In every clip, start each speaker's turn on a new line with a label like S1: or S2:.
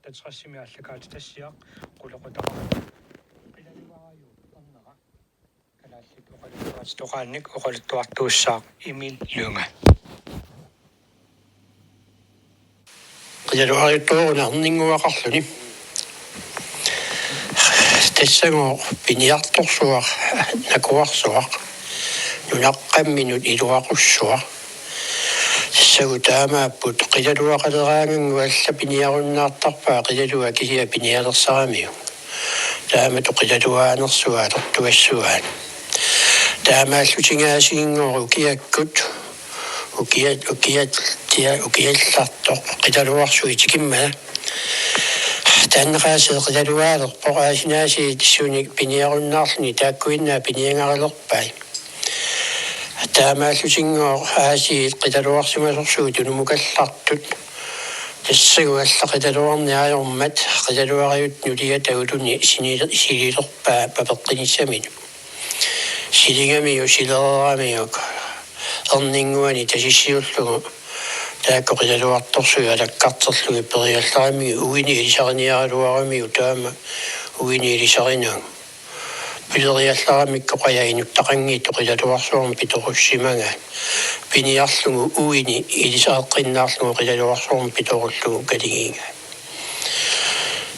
S1: татсрассими аллакаати тассиақ qulaqutara qilalivaaju tannaqa kalaallit uqaluttuat toqaannik uqaluttuartuussaaq imil lunga
S2: qilaluariuttuurunaarninguaqarluni tassango piniartorsuaq nakuarsuaq nunaqqamminut iluaqussuaq sagutaamaapput qilaluaqaleraangangu allapiniarunnaartarpaa qilalua kisia pinialersaramiu taamatu qilaluaanersuaalertuassuaan taamaallutingaasigingoru kiakkut ukiallartoq qilaluarsuitikimmana тааннеқаасеэ қилалуаалерпо аасинааси тиссууни пиниаруннаарлуни тааккуиннаа пиниангаrilерпай таамааллутингоо ааси қилалуарсимасорсуу тунумукаллартут тассагу алла қилалуарниаажормат қилалуариут нулия тагулуни силилерпаа папеққиниссамину силингамиу силерерамиук эрнингуани тасиссиуллугу таакко qilluartorsuga алаккартерлуги периалларами уини илисариниаралуарамиу таама уини илисаринаа пилериалларамикко qajainnut taqangiittu qilluarsuarm pitorussimaga piniarlugu uini ilisaeqqinnaarlugu qilluarsuarm pitorullugu kaligига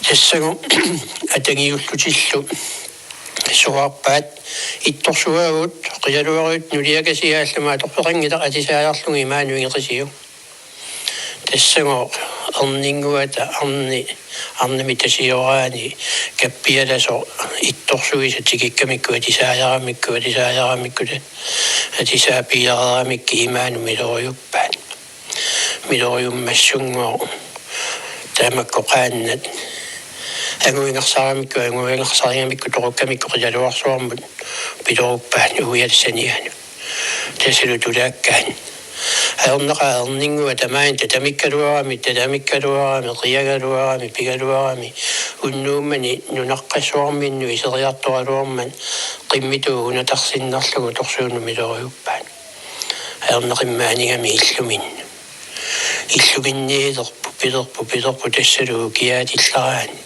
S2: тассагу атагиуллутиллу суарпаат ittorsuagут qilluaruut нулиакасиааллама торпеқангила атисааларлуги имаануингеқисиу тассаго эрнингуата арнамитасиораани каппиаласо ittorsuisa тикиккамикку атисааjaramikku атисаапиарарамикки имаану милориуппаат милориуммассунгоо таамакко qaannat агуингерсарамикку торуккамикку qilluarsuarmut пилоруппаат уиалсаниану тасилу тулааккаан аернеқаернингуа тамаин татамиккалуарами қиягалуарами пигалуарами уннууммани нунаққассуарминну исериарторалуарман қиммитуу унатарсиннарлугу торсууну милориуппаат аернеқиммаанигами иллуминниилерпу пилерпу тассалуу киаатиллараани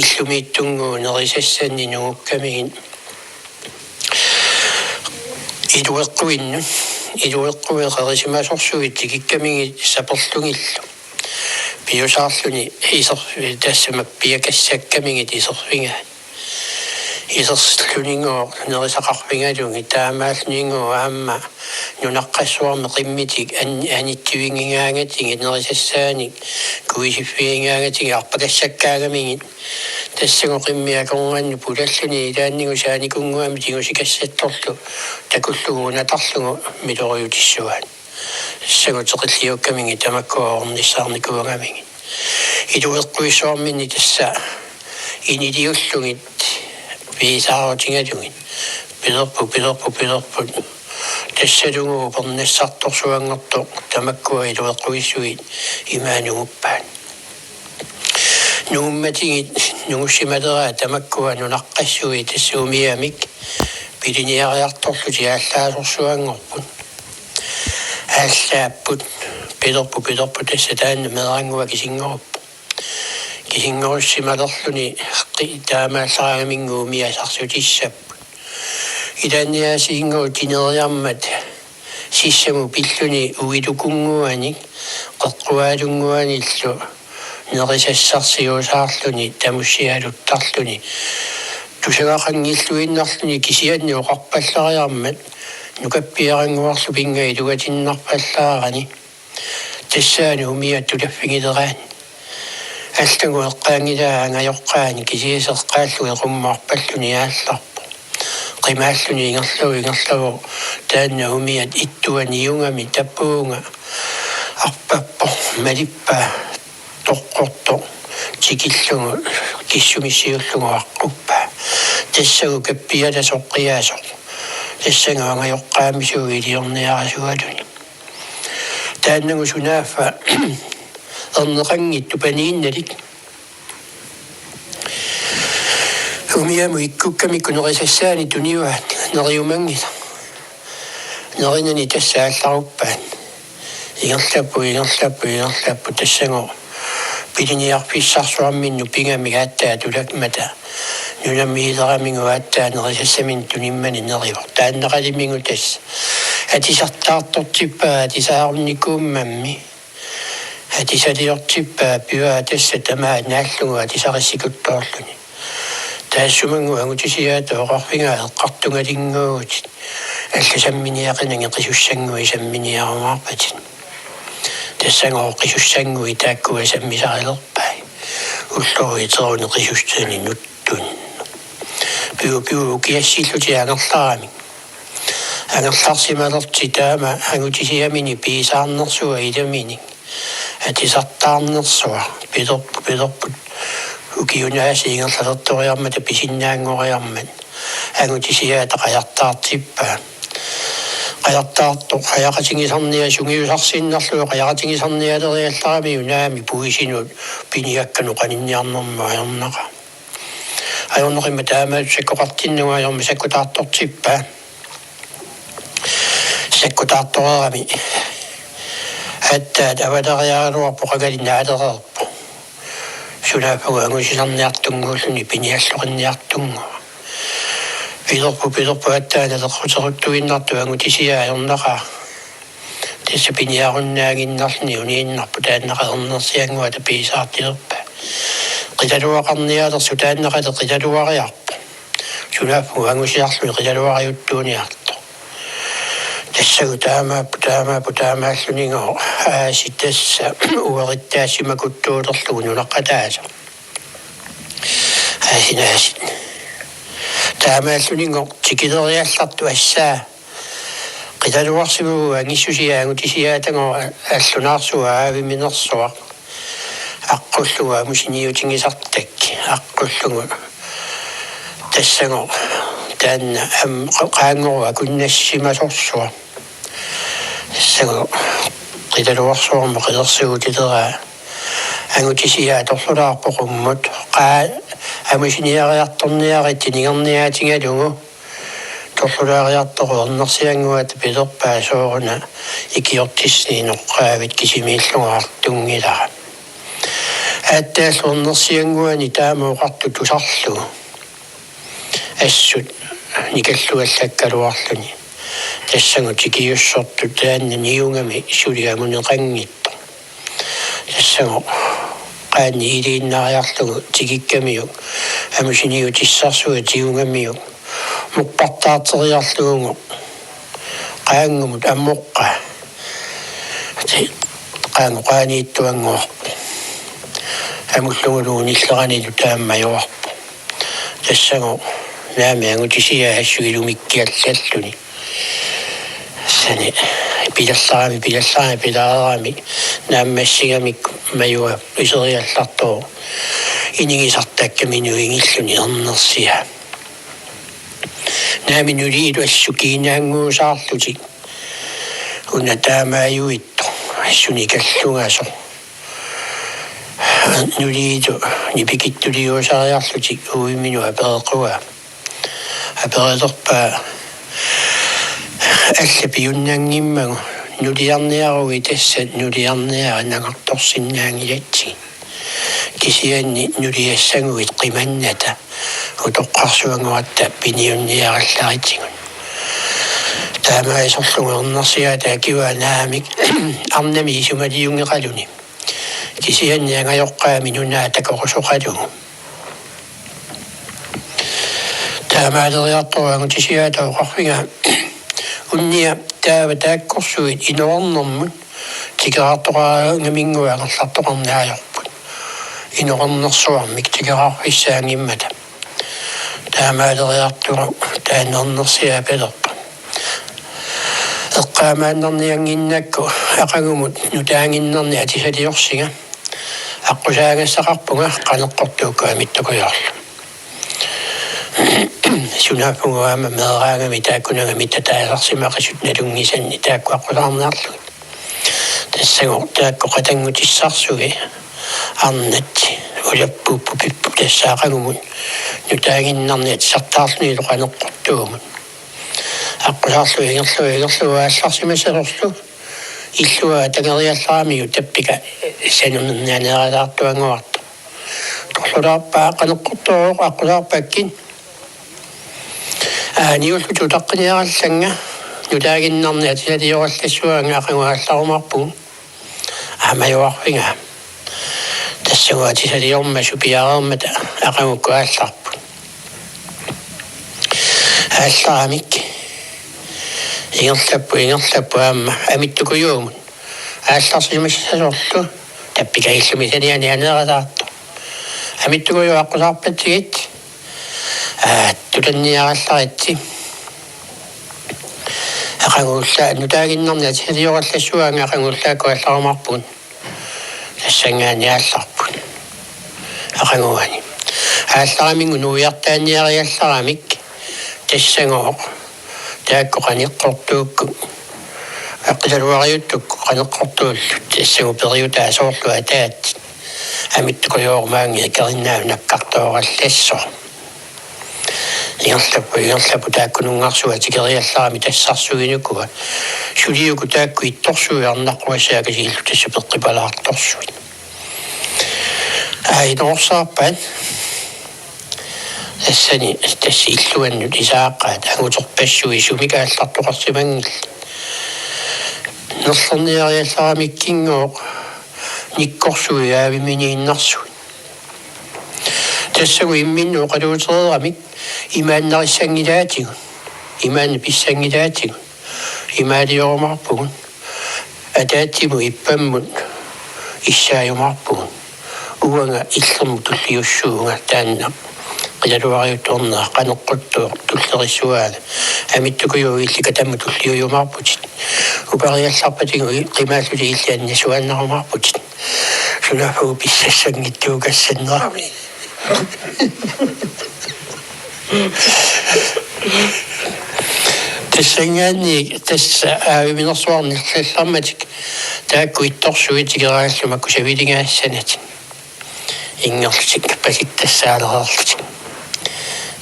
S2: иллумииттунгуу нерисассанни нугуккамигин илуэққуиқарисимасорсугит тикиккамиги саперлугиллу пиусаарлуни исер тассамак пиакассаккамигит исерфинга исерслунингоо нерисақарфингалуги таамаалнингоо аама нунаққассуарме қиммитик аниттивингигаангатиги нерисассааник куисиффиингаангатиги арпакассаккаагамигит тассагу қиммиакорнганну пулаллуни илааннигу сааникунгуами тигусикассатторлу такуллугу унатарлугу милориутиссуаан тассагу теқиллиуккамиги тамаккуаорнissаарникуангамиги илуэққуиссуарминни тасса инилиуллугит писаарутингалугит пилерпу тассалугу пернассарторсуангорто тамаккуа илуэққуиссугит имаанугуппаан нуумматигит нугуссималераа тамаккуа нунаққассуи тассуумиамик пилиниариарторлути ааллаасорсуангорпут ааллааппут пилерпу тасса таанна мерангуа кисингоруссималерлуни таамаалларамингуу миасарсутиссаппут илаанниасиингоо тинериармат сиссаму пиллуни уилукунгуаник қеққуаалунгуаниллу нерисассарсиусаарлуни тамуссиалуттарлуни тусагақангиллуиннарлуни кисианни оқарпаллариармат нукаппиарангуарлу пингаи тугатиннарпаллаарани тассаани умиат тулаффигилераани аллагу эққаангилаа ангайоққаани кисиисеққааллуги қуммаарпаллуни аалларпо қимааллуни ингерлаву таанна умиат иттуаниунгами таппуунга арпаппо малиппа тоққорто тикиллугу киссумиссиуллугу аққуппа тассагу каппиаласоққиаасоқ тассага ангайоққаамисуги илиорниарасуалуни тааннагу сунааффа эрнеқангитту паниинналик умиаму иккуккамикку нерисассаани туниуаат нериумангила неринани тассаалларуппаат игерлаппу тассагу Pidiniarpissarsuarminnu pingamigaattaa tulakmata nunammiileramiguaattaa nerisassamin tunimmani nerivor taanneqalimingu tass atisartaartortippaa atisaarunnikuummammi atisaliortippaa pyöa tassa tamaa naallugu atisarisikuttoorluni taassumangu angutisiaata oqarfingaa eqqartungalinguutit алласамминиақинанги қисуссангуи самминиарумаарпатин тассангоо қисуссангуи тааккуа саммисарилерпай уллуи теруни қисуссани нуттун пиу киассиллути ангерларами ангерларсималерти таама ангутисиамини писаарнерсуа иламини атисартаарнерсуа пилерпут укиунааси ингерлалерториармата писиннаангориармат ангутисиаата қаяртаартиппаа qajartaartoq ajaqatingisarnia sungiusarsinnarluu qajaqatingisarnialeriallарами унаами пуисинут пиниаккану qaninniarnerma ajornaqa ajorneqimma taamaat sakkoqartinnuga ajorma sakkutaartortippaa sakkutaartoreerami attaat avaleriaaluarpo qagalinnaalereerpo sunaapuga angusisarniartunguulluni pinialloqinniartunga Pidorpu attaana leqquteruttuinnartu angutisiaa ajornaqa tässä piniarunnaanginnarni uniinnarpu taannaqaernersiangua tapiisaartilerpa qitaluaqarniaalersu taannaqale qitaluariarpu sunaapu angusiarluni qitaluariuttuuniarto tassagu taamaallunigo aasi tassa uerittaassimakuttuulerlugu nunaqqataasa aasinaasit таамааллунинго тикилериалларту ассаа qitaluarsimu анgissusiaangutisiaatago аллунаарсуа аавиминерсуа аққуллуга мусиниутингисартак аққуллугу тассаго таанна qaangorua kunnassimasорсуа тассаго qitaluarsuarma qilерсигутилераа ангутисиааторлулаарпоқуммут qaa амусиниариарторниарит нигерниаатингалугу торлулаариарторуернерсиангуат пилерпаа сооруна икиортисни ноққаавит кисимииллугаартунгилара ааттааллуернерсиангуани таамаоқарту тусарлугу ассут никаллуаллаккалуарлуни тассагу тикиуссорту таанна ниунгами сулиамунеқангитто тассагу qaanni iliinnaariarlugu tikikkamiyuk amusiniutissarsuga tiungamiuk muqqartaateriarlugu qaangumut ammoqqa qaaniittuanguarpu amullugulugu nilleranilu taammajuarpu tassagu naami angutisia assugilumikkiallalluni sani pilaarami naammassigami majua iseriallartoo inigisartaakkami nuingilluni ernersia naami nuliilu assukiinaanguusaarlutik una taamaayuitto assunikallugaso nuliilu nipikittuliuusariarlutik uiminu aperequa aperelerpaa аллапиуннаангиммагу нулиарниаруи тассат нулиарниара нагарторсиннаангилатси кисианни нулиассангуит қиманната утоққарсуангуатта пиниунниаралларитсигун таамаисорлугуернерсиата киваанаамик арнами исумалиунгеқалуни кисианни ангайоққаами нунаа такорусоқалугу таамаалериарторуангу тисиаата оқарфига унниа таава тааккорсуит инорнэрмут тикераартораангамингуаангерлартоқарнаажорпут инорнэрсуармик тикераарфиссаангиммата таамаалериартугу тааннернерсиа пелерпа эққаамааннерниангиннакку ақагумут нутаангиннерни атисалиорсига аққусаагассақарпунга қанеққортуукка амиттакуярлу сунаафугуама мераагами тааккунагами татааларсимақисут налунгисанни тааккуаққулаарнеарлуги тассагу таакку қатангутиссарсуги арнатти улаппууппу пиппу тассаақагумут нутаагиннарни атисартаарлуни лоқанеққортуумут аққусаарлу игерлу аалларсимасалорлу иллуа тангериаллаами утаппика санернаанараартуангуарто торлуарпаа канеққортоо аққулаарпаккин ниуллу тутаққиниаралланга нутаагиннарни атилалиораллассуанга ақангуалларумарпугу амаюарфинга тассагуа тисалиорма супиаарермата ақангуккуаалларпу аалларамик ингерлаппу аама амиттукуюумут аалларсимассасорлу таппикаиллумисаниани анеералаарту амиттукую аққусаарпатсигит туланниаралларитси ақангуллаа нутаагиннарни атилалиораллассуанга ақангуллааккуалларумарпун тассангаани аалларпун ақангуани аалларамингу нуиартааниариалларамик тассангоо таакку канеққортуукку аққисалуариуттукку канеққортууллу тассагу периутаа соорлу атаат амиттукуйоормаанги кериннаав наккартоораллассо ингерлаппу тааккунунгарсуа тикериалларами тассарсугинуккуга сулиуку таакку итторсуиарнаққуасаакасигиллу тасса пеққипалаарторсуит инорсаарпаат тассани тасси иллуаннут исааққаат агуторпассуи сумикааллартоқарсимангил нерлерниариалларамиккингоо никкорсуи аавиминииннарсуит тассагу имминнуу қалуутерерамик имааннариссангилаатигу имаанна писсангилаатигу имаалиормарпугун атаатиму иппаммут иссааюмарпугун уанга иллерму туллиуссуунга таанна qilluariuttornaa qaneqquttuuq tulleriссуаала амиттукуйу илликатамму туллиуйумарпутит упариалларпатигу qimaalluли иллаанна суааннарумарпутит сулафу писсассангиттуугассаннерами тассангаани тасса аавиминерсуарниллалларматик таакку ittorsuитигерааллумакку савилингаассанати ингерлутик паситтассаалерерлутик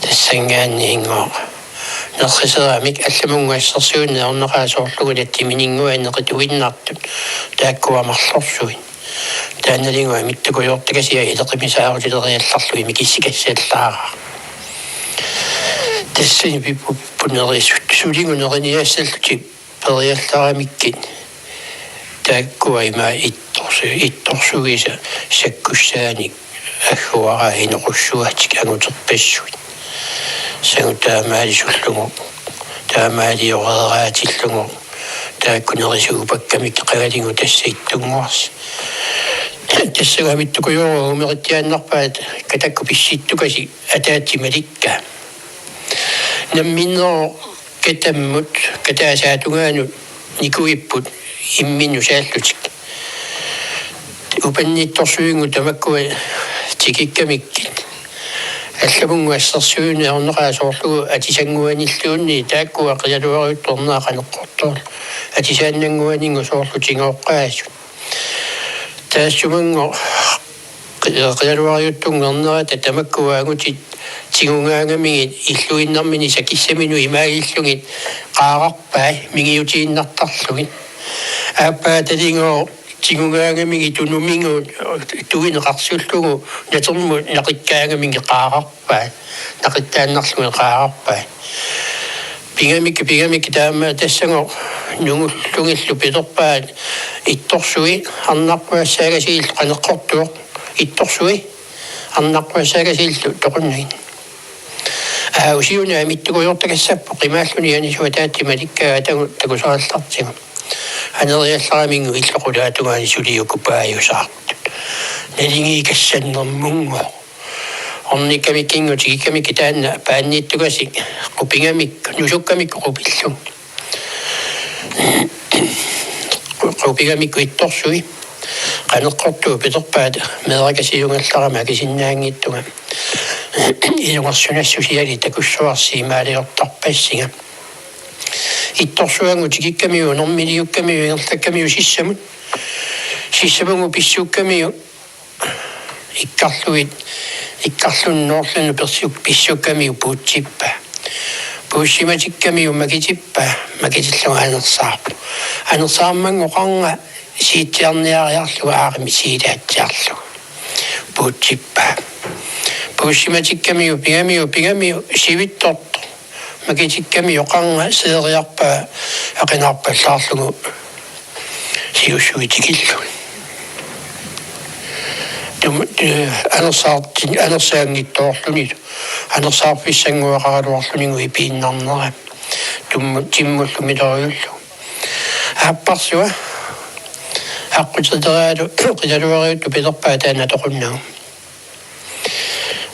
S2: тассангаани ингоо нерсисерамик алламунгуассерсуунни орнеқаасоорлугулатти минингуанеқит уиннартут тааккуамарлорсуит тааналингуа миттукуйортакасиа илеқимисаарутилериалларлуи микиссикассааллаара тассани пиппунерисут сулингунериниассаллути периалларамиккит тааккуа има ittorsuгиса саккуссааник аггуара инеқуссуатик агутерпассуит сагутаамаалисуллугу таамаалиорераатиллугу тааккунерисугу паккамик қагалингу тассаиттунгуарс тассагамиттукуйору умеритиааннарпаат катакку писситтукаси атаатималикка намминноо катаммут катаасаатунгаанут никуиппут иммину сааллутик упаннитторсуингу тамаккуа тикиккамиккит алламунгуассерсууни орнеқаасоорлугу атисангуаниллуунни тааккуа қиалуариутторнаа қанеққортоор атисааннангуанингу соорлутингооққаасут таассуманго қиалуариуттунгернерата тамаккуаагутит тигунгаангамигит иллуиннармини сакиссамину имаагиллугит қаарарпаа мигиутииннартарлугит ааппааталингоо тигунгаангамиги тунумингу туинеқарсуллугу натерму нақиккаангамиги қаарарпаа нақиттааннарлуги қаарарпаа пигамик таама тассанго нунгуллугиллу питерпаат ittorсуи арнарпуассаагасиил қанеққортуоқ ittorсуи арнарпуассаагасииллу тоқуннагин усиуна амиттугуйортакассаппу қимааллуни анисуатааттималиккаа такусааллартигу анериалларамингу иллоқулаатугаани сулиукупааюсаартут налинги кассаннэрмунгу орникамиккингу тигиккамикки таанна паанниттугаси қупингамик нусуккамикку қупиллу қупингамикку itторсуи қанеққортуу питерпаат меракасиунгалларама кисиннаангиттуга илуарсунассусиали такуссуарсиимаалиортарпассига ittorsuangu tikikkamиу нормилиуккамиу ингерлаккамиу сиссамунгу писсууккамиу иккарлунноорлуну писсууккамиу пуутсиппа пуuссиматиккамиу макитиппа макитиллугаанерсаарпу анерсааммангоқарнга сиитсиарниариарлуга аарими сиилаатсиарлуга пуутсиппаа пуусиматиккамиу пигамиу сивитторто макитикками оқарнга сеериарпаа ақинаарпаллаарлугу сиуссуитикиллу анерсаангиттоорлуни анерсаарписсангуақаралуарлунигу ипииннарнера тиммуллуми ториуллу аппарсуа аққутераалу қисалуариутту пилерпаа таана тоқуннагу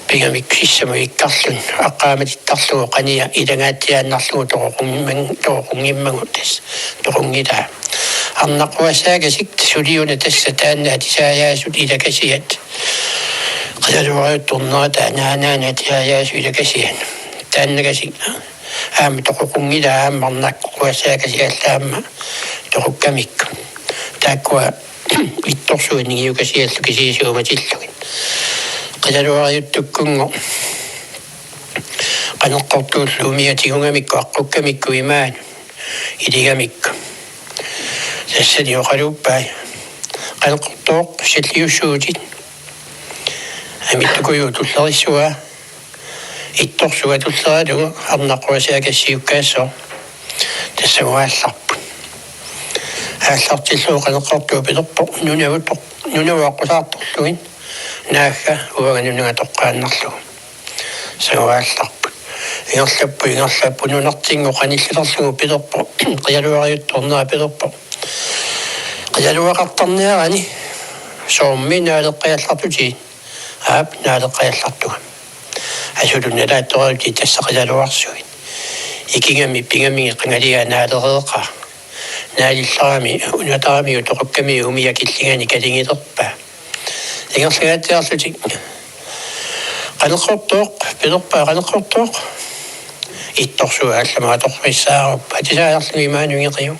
S2: пигамиккиссаму иккарлун аққааматиттарлугу қания илагаатиааннарлугу тоқунгиммагу тас тоқунгилаа арнаққуасаагасик сулиуна тасса таанна тисаяасут илагасиат қисалуариуттурнера таанаана тисаяасу илагасиан тааннагасик аама тоқунгилаа ааммарнаққуасаагасиаллаама тоқуккамикку тааккуа итторсуинигиукасиаллу кисисууматиллугин қисалуариуттуккунго қанеққортууллуумиатигунгамикку аққуккамикку имаан илигамикку тассани оқалууппай қанеққортооқ силлиуссуутит амиттукуйу туллерissуа итторсуга туллераалугу арнаққуасаагассиуккаассоо тассагуаалларпу ааллартиллуу қанеққортуу пилерпо нунавуаққусаарторлугин наага уаганунга тоққааннарлугу сагуаалларпу ингерлаппу нунартингу қаниллилерлугу пилерпо қиалуариутторнера пилерпо қиалуақартарниарани соомми наалеққиаллартути аап наалеққиаллартуга асулунналаатторути тассақилалуарсуит икигами пигами қангалиа наалерееқа наалилларами унатарами утоқукками умиакиллигани калингилерпаа ингерлагаатиарлути қанеққортооқ пилерпаа қанеққортооқ итторсуа алламаа торфиссааруппа тисаарлуги имаанугиқиу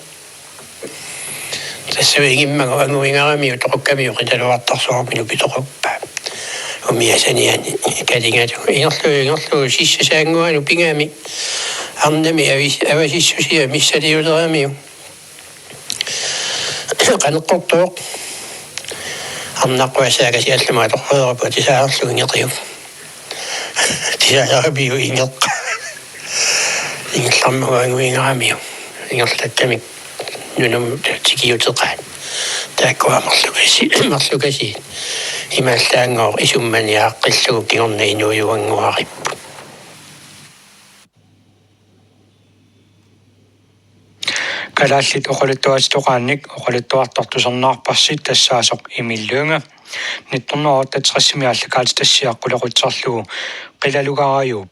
S2: тассавигиммагу ангуингарами утоқукками қиталуартарсуармину питоқуппаа умиасаниани калингату ингерлу сиссасаангуану пингами арнами авасиссусиа миссалиулерамиу қанеққортооқ арнаққуасаагасиалламаа торфеерпа тисаарлугингеқиу тисаарлабиу ингеққа ингерлармагу ангуингарамиу ингерлаттамик нунам тикиутеқаат тааккуамерлугаси имааллаангоо исумманиааққиллугу кигорна инуйуангуариппу
S1: калааллит оқалуттуастуқаанник оқалуттуартортусернаарпарсит тассаасоқ имиллуунга нитторнероо татсеқассимиаллакаат тассиаққулеқутсарлугу қилалугариуп